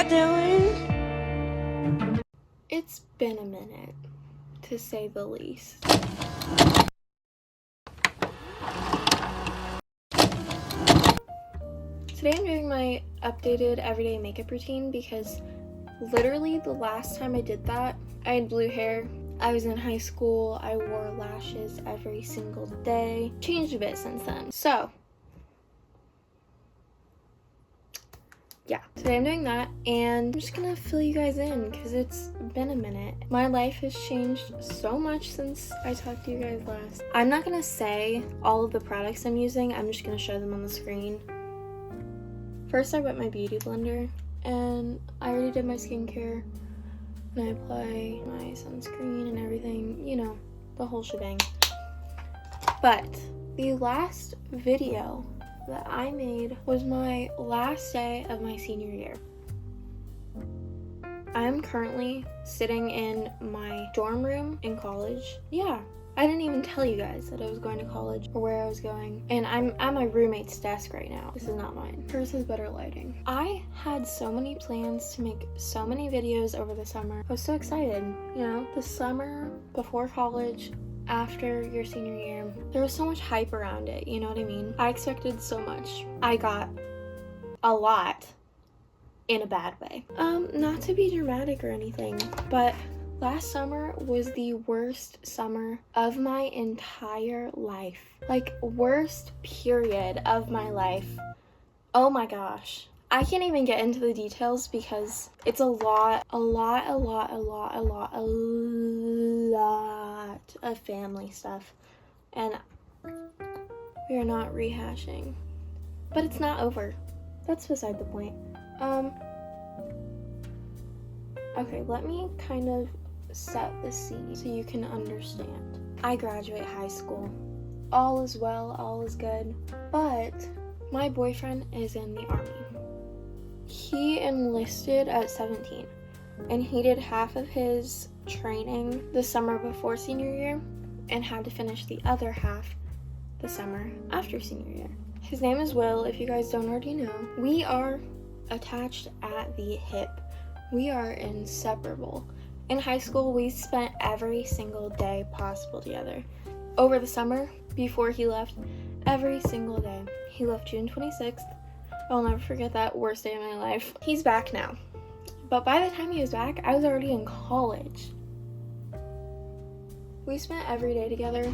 doing? It's been a minute, to say the least. Today I'm doing my updated everyday makeup routine because literally the last time I did that, I had blue hair. I was in high school. I wore lashes every single day. Changed a bit since then. So, yeah, today I'm doing that, and I'm just gonna fill you guys in because it's been a minute. My life has changed so much since I talked to you guys last. I'm not gonna say all of the products I'm using. I'm just gonna show them on the screen. First, I wet my beauty blender, and I already did my skincare, and I apply my sunscreen and everything, you know, the whole shebang. But the last video that I made was my last day of my senior year. I'm currently sitting in my dorm room in college. Yeah, I didn't even tell you guys that I was going to college or where I was going. And I'm at my roommate's desk right now. This is not mine. Hers has better lighting. I had so many plans to make so many videos over the summer. I was so excited. You know, the summer before college, after your senior year, there was so much hype around it, you know what I mean? I expected so much. I got a lot in a bad way. Not to be dramatic or anything, but last summer was the worst summer of my entire life. Like, worst period of my life. Oh my gosh. I can't even get into the details because it's a lot of family stuff, and we are not rehashing. But it's not over. That's beside the point. Okay, let me kind of set the scene so you can understand. I graduate high school. All is well, all is good, but my boyfriend is in the army. He enlisted at 17, and he did half of his training the summer before senior year and had to finish the other half the summer after senior year. His name is Will, if you guys don't already know. We are attached at the hip. We are inseparable. In high school, we spent every single day possible together. Over the summer, before he left, every single day. He left June 26th. I'll never forget that, worst day of my life. He's back now. But by the time he was back, I was already in college. We spent every day together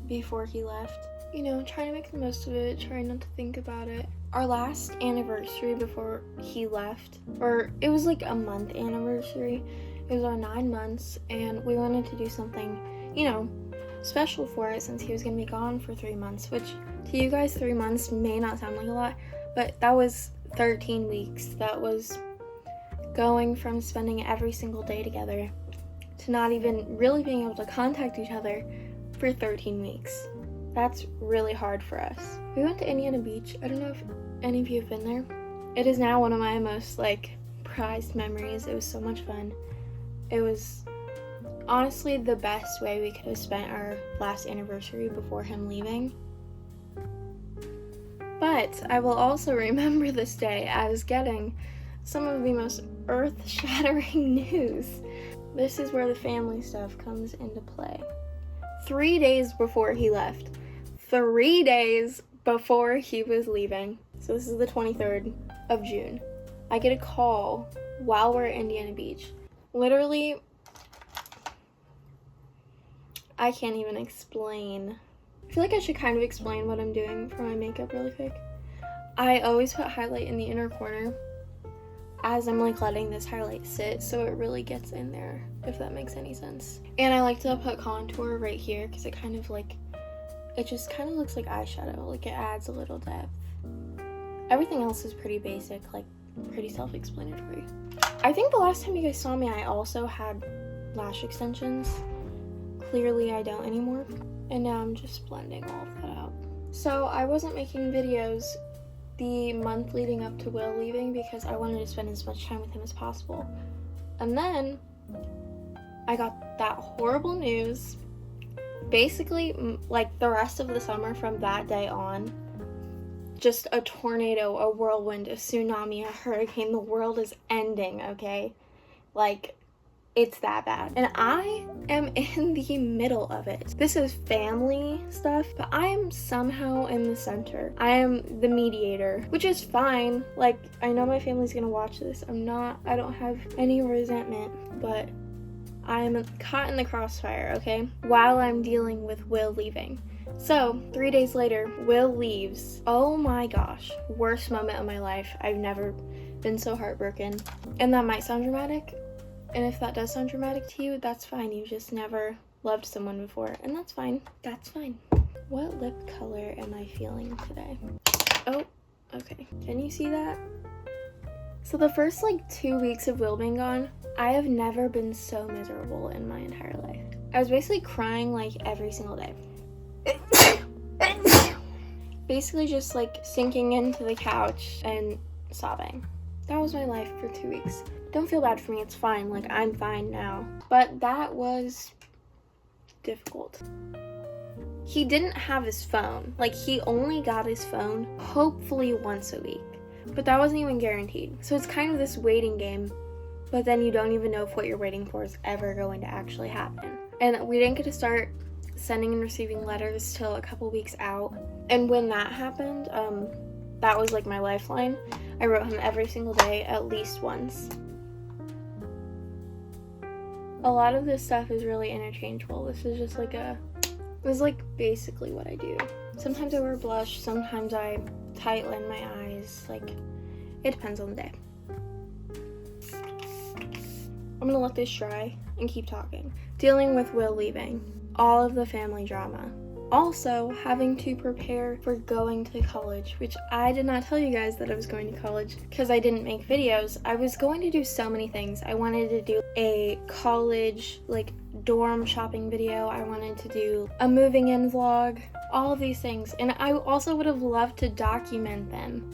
before he left. You know, trying to make the most of it, trying not to think about it. Our last anniversary before he left, or it was like a month anniversary. It was our 9 months, and we wanted to do something, you know, special for it since he was gonna be gone for 3 months, which to you guys 3 months may not sound like a lot, but that was 13 weeks. That was going from spending every single day together to not even really being able to contact each other for 13 weeks. That's really hard for us. We went to Indiana Beach. I don't know if any of you have been there. It is now one of my most, prized memories. It was so much fun. It was honestly the best way we could have spent our last anniversary before him leaving. But I will also remember this day as getting some of the most earth-shattering news. This is where the family stuff comes into play. 3 days before he left. 3 days before he was leaving. So this is the 23rd of June. I get a call while we're at Indiana Beach. Literally, I can't even explain. I feel like I should kind of explain what I'm doing for my makeup really quick. I always put highlight in the inner corner as I'm letting this highlight sit so it really gets in there, if that makes any sense. And I like to put contour right here because it kind of it just kind of looks like eyeshadow. It adds a little depth. Everything else is pretty basic, pretty self-explanatory. I think the last time you guys saw me, I also had lash extensions. Clearly I don't anymore. And now I'm just blending all of that out. So I wasn't making videos the month leading up to Will leaving because I wanted to spend as much time with him as possible. And then I got that horrible news. Basically, the rest of the summer from that day on, just a tornado, a whirlwind, a tsunami, a hurricane. The world is ending, okay? Like, it's that bad. And I am in the middle of it. This is family stuff, but I am somehow in the center. I am the mediator, which is fine. Like, I know my family's gonna watch this. I don't have any resentment, but I'm caught in the crossfire, okay? While I'm dealing with Will leaving. So, 3 days later, Will leaves. Oh my gosh, worst moment of my life. I've never been so heartbroken. And that might sound dramatic. And if that does sound dramatic to you, that's fine. You just never loved someone before, and that's fine. That's fine. What lip color am I feeling today? Oh, okay. Can you see that? So the first 2 weeks of Will being gone, I have never been so miserable in my entire life. I was basically crying every single day. Basically just sinking into the couch and sobbing. That was my life for 2 weeks. Don't feel bad for me, it's fine. I'm fine now. But that was difficult. He didn't have his phone. He only got his phone hopefully once a week. But that wasn't even guaranteed. So it's kind of this waiting game, but then you don't even know if what you're waiting for is ever going to actually happen. And we didn't get to start sending and receiving letters till a couple weeks out. And when that happened, that was my lifeline. I wrote him every single day at least once. A lot of this stuff is really interchangeable. This is just basically what I do. Sometimes I wear blush, sometimes I tightline my eyes. It depends on the day. I'm gonna let this dry and keep talking. Dealing with Will leaving. All of the family drama. Also, having to prepare for going to college, which I did not tell you guys that I was going to college because I didn't make videos. I was going to do so many things. I wanted to do a college, dorm shopping video. I wanted to do a moving in vlog, all of these things. And I also would have loved to document them.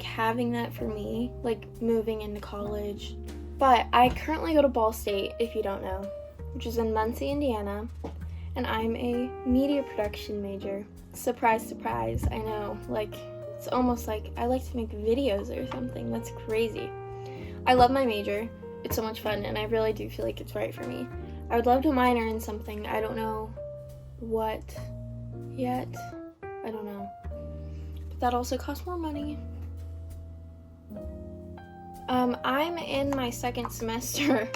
Having that for me, moving into college. But I currently go to Ball State, if you don't know, which is in Muncie, Indiana. And I'm a media production major. Surprise, surprise, I know. It's almost I like to make videos or something. That's crazy. I love my major. It's so much fun, and I really do feel like it's right for me. I would love to minor in something. I don't know what yet. I don't know. But that also costs more money. I'm in my second semester.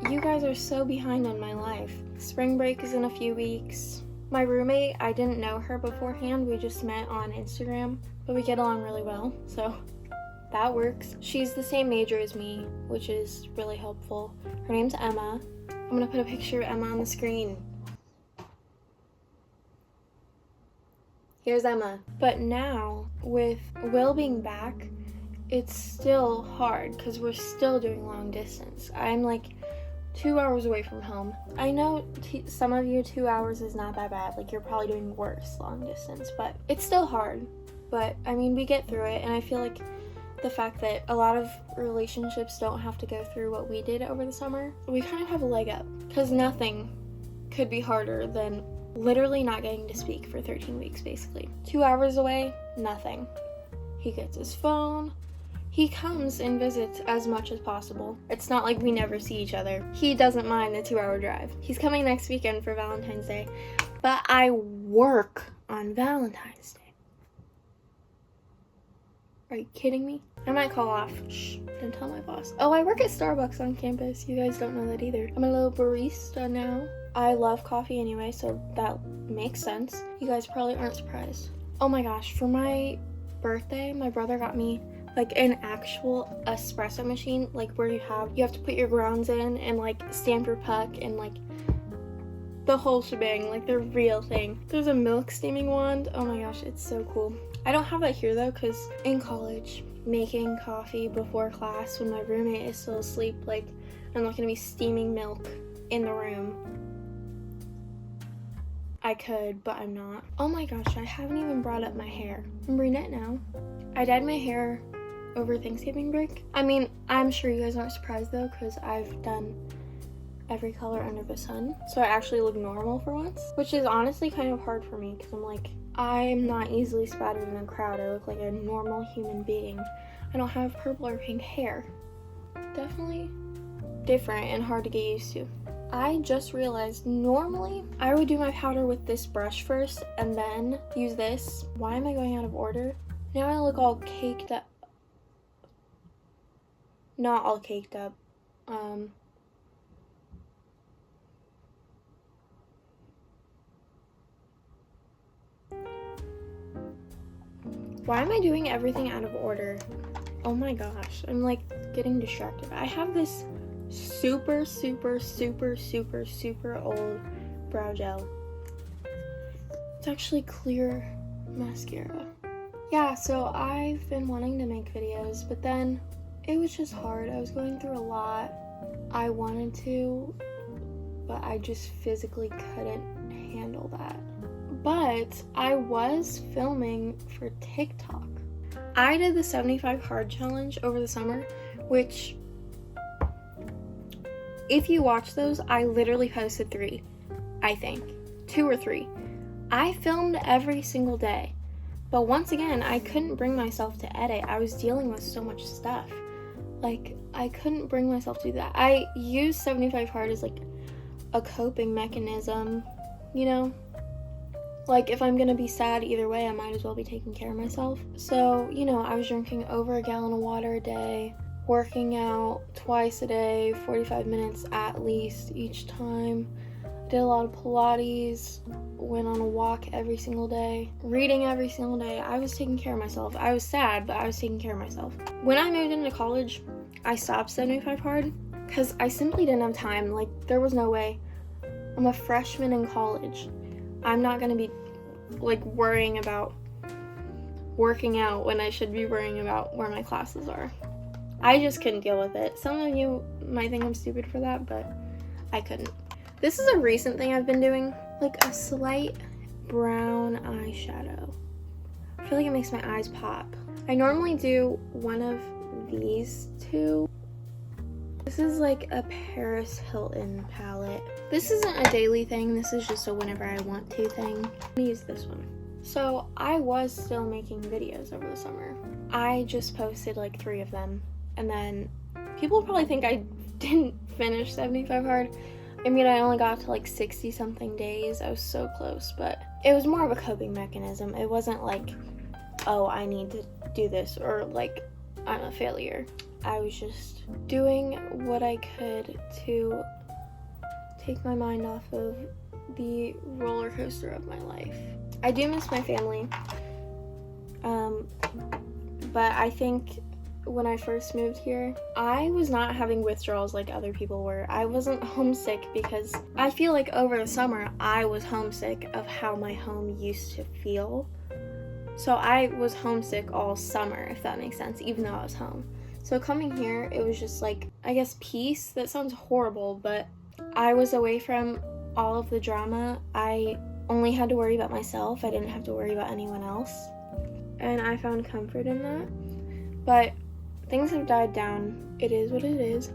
You guys are so behind on my life. Spring break is in a few weeks. My roommate, I didn't know her beforehand. We just met on Instagram, but we get along really well, so that works. She's the same major as me, which is really helpful. Her name's Emma. I'm gonna put a picture of Emma on the screen. Here's Emma. But now, with Will being back, it's still hard because we're still doing long distance. I'm 2 hours away from home. I know some of you 2 hours is not that bad. You're probably doing worse long distance, but it's still hard. But we get through it, and I feel the fact that a lot of relationships don't have to go through what we did over the summer, we kind of have a leg up, because nothing could be harder than literally not getting to speak for 13 weeks, basically. 2 hours away, nothing. He gets his phone. He comes and visits as much as possible. It's not like we never see each other. He doesn't mind the 2-hour drive. He's coming next weekend for Valentine's Day, but I work on Valentine's Day. Are you kidding me? I might call off. Shh, don't tell my boss. Oh, I work at Starbucks on campus. You guys don't know that either. I'm a little barista now. I love coffee anyway, so that makes sense. You guys probably aren't surprised. Oh my gosh, for my birthday, my brother got me an actual espresso machine, where you have to put your grounds in and stamp your puck and the whole shebang, the real thing. There's a milk steaming wand. Oh my gosh, it's so cool. I don't have that here though, because in college, making coffee before class when my roommate is still asleep, I'm not gonna be steaming milk in the room. I could, but I'm not. Oh my gosh, I haven't even brought up my hair. I'm brunette now. I dyed my hair over Thanksgiving break. I'm sure you guys aren't surprised though, because I've done every color under the sun, so I actually look normal for once, which is honestly kind of hard for me, because I am not easily spotted in a crowd. I look like a normal human being. I don't have purple or pink hair. Definitely different and hard to get used to. I just realized normally I would do my powder with this brush first and then use this. Why am I going out of order? Now I look all caked up. Not all caked up. Why am I doing everything out of order? Oh my gosh, I'm like getting distracted. I have this super old brow gel. It's actually clear mascara. Yeah, so I've been wanting to make videos, but then it was just hard. I was going through a lot. I wanted to, but I just physically couldn't handle that. But I was filming for TikTok. I did the 75 hard challenge over the summer, which, if you watch those, I literally posted 3, I think. 2 or 3. I filmed every single day. But once again, I couldn't bring myself to edit. I was dealing with so much stuff. Like, I couldn't bring myself to do that. I use 75 hard as like a coping mechanism, you know? Like, if I'm gonna be sad either way, I might as well be taking care of myself. So, you know, I was drinking over a gallon of water a day, working out twice a day, 45 minutes at least each time. Did a lot of Pilates, went on a walk every single day, reading every single day. I was taking care of myself. I was sad, but I was taking care of myself. When I moved into college, I stopped 75 hard because I simply didn't have time. Like, there was no way. I'm a freshman in college. I'm not gonna be like worrying about working out when I should be worrying about where my classes are. I just couldn't deal with it. Some of you might think I'm stupid for that, but I couldn't. This is a recent thing I've been doing, like a slight brown eyeshadow. I feel like it makes my eyes pop. I normally do one of these two. This is like a Paris Hilton palette. This isn't a daily thing, this is just a whenever I want to thing. I'm gonna use this one. So I was still making videos over the summer. I just posted like 3 of them, and then people probably think I didn't finish 75 hard. I mean, I only got to like 60 something days. I was so close, but it was more of a coping mechanism. It wasn't like, oh, I need to do this, or like I'm a failure. I was just doing what I could to take my mind off of the roller coaster of my life. I do miss my family, but I think when I first moved here, I was not having withdrawals like other people were. I wasn't homesick because I feel like over the summer I was homesick of how my home used to feel. So I was homesick all summer, if that makes sense, even though I was home. So coming here, it was just like, I guess, peace. That sounds horrible, but I was away from all of the drama. I only had to worry about myself. I didn't have to worry about anyone else. And I found comfort in that. But things have died down. It is what it is.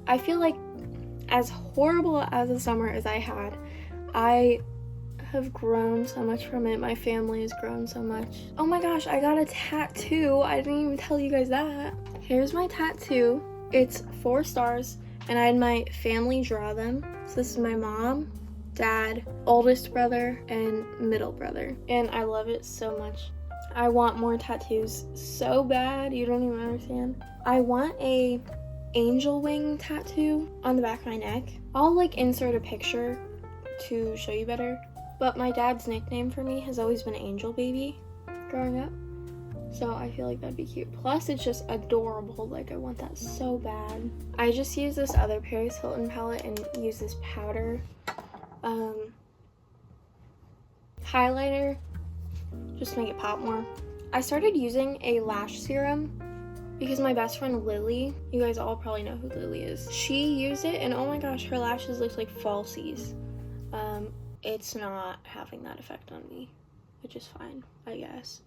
I feel like as horrible as a summer as I had, I have grown so much from it. My family has grown so much. Oh my gosh, I got a tattoo. I didn't even tell you guys that. Here's my tattoo. It's 4 stars, and I had my family draw them. So this is my mom, dad, oldest brother, and middle brother. And I love it so much. I want more tattoos so bad, you don't even understand. I want a angel wing tattoo on the back of my neck. I'll like insert a picture to show you better. But my dad's nickname for me has always been Angel Baby growing up. So I feel like that'd be cute. Plus it's just adorable. Like I want that so bad. I just use this other Paris Hilton palette and use this powder highlighter just to make it pop more. I started using a lash serum because my best friend Lily, you guys all probably know who Lily is. She used it and oh my gosh, her lashes look like falsies. It's not having that effect on me, which is fine, I guess.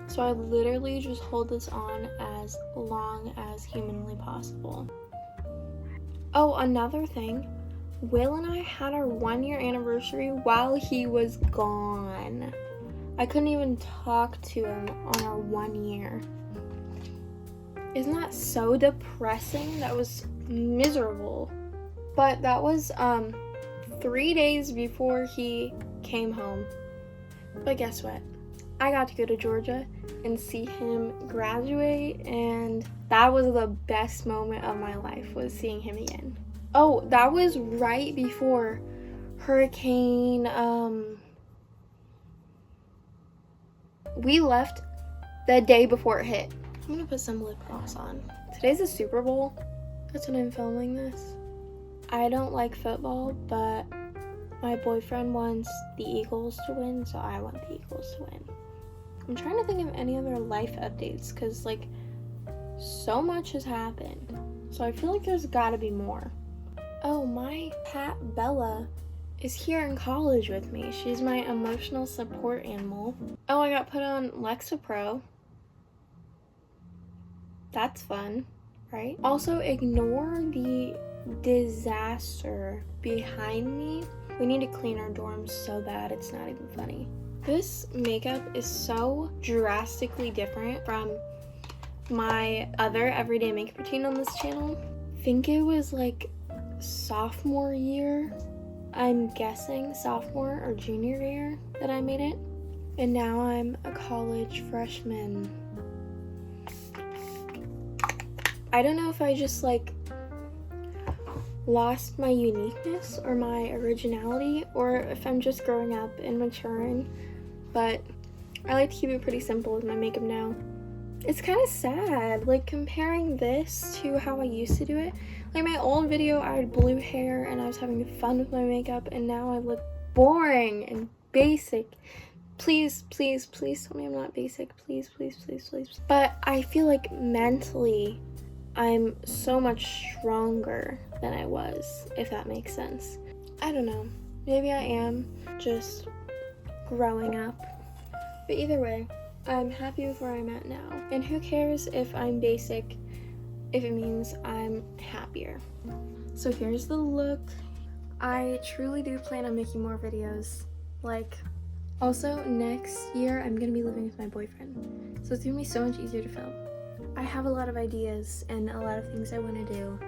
So I literally just hold this on as long as humanly possible. Oh, another thing, Will and I had our 1-year anniversary while he was gone. I couldn't even talk to him on our 1 year. Isn't that so depressing? That was miserable. But that was 3 days before he came home. But guess what? I got to go to Georgia and see him graduate, and that was the best moment of my life, was seeing him again. Oh, that was right before Hurricane, we left the day before it hit. I'm gonna put some lip gloss on. Today's the Super Bowl. That's when I'm filming this. I don't like football, but my boyfriend wants the Eagles to win, so I want the Eagles to win. I'm trying to think of any other life updates, because, like, so much has happened. So I feel like there's gotta be more. Oh, my cat Bella is here in college with me. She's my emotional support animal. Oh, I got put on Lexapro. That's fun, right? Also, ignore the disaster behind me. We need to clean our dorms so bad it's not even funny. This makeup is so drastically different from my other everyday makeup routine on this channel. I think it was like sophomore year, I'm guessing sophomore or junior year that I made it. And now I'm a college freshman. I don't know if I just like lost my uniqueness or my originality, or if I'm just growing up and maturing, but I like to keep it pretty simple with my makeup now. It's kind of sad, like, comparing this to how I used to do it. Like, my old video, I had blue hair and I was having fun with my makeup, and now I look boring and basic. Please, please, please tell me I'm not basic. Please, please, please, please. But I feel like mentally, I'm so much stronger than I was, if that makes sense. I don't know. Maybe I am just growing up. But either way, I'm happy with where I'm at now. And who cares if I'm basic, if it means I'm happier. So here's the look. I truly do plan on making more videos. Like, also next year I'm gonna be living with my boyfriend, so it's gonna be so much easier to film. I have a lot of ideas and a lot of things I want to do,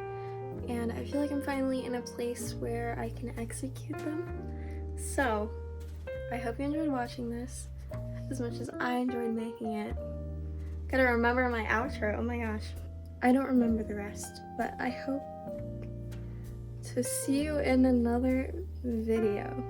and I feel like I'm finally in a place where I can execute them. So I hope you enjoyed watching this as much as I enjoyed making it. Gotta remember my outro. Oh my gosh, I don't remember the rest, but I hope to see you in another video.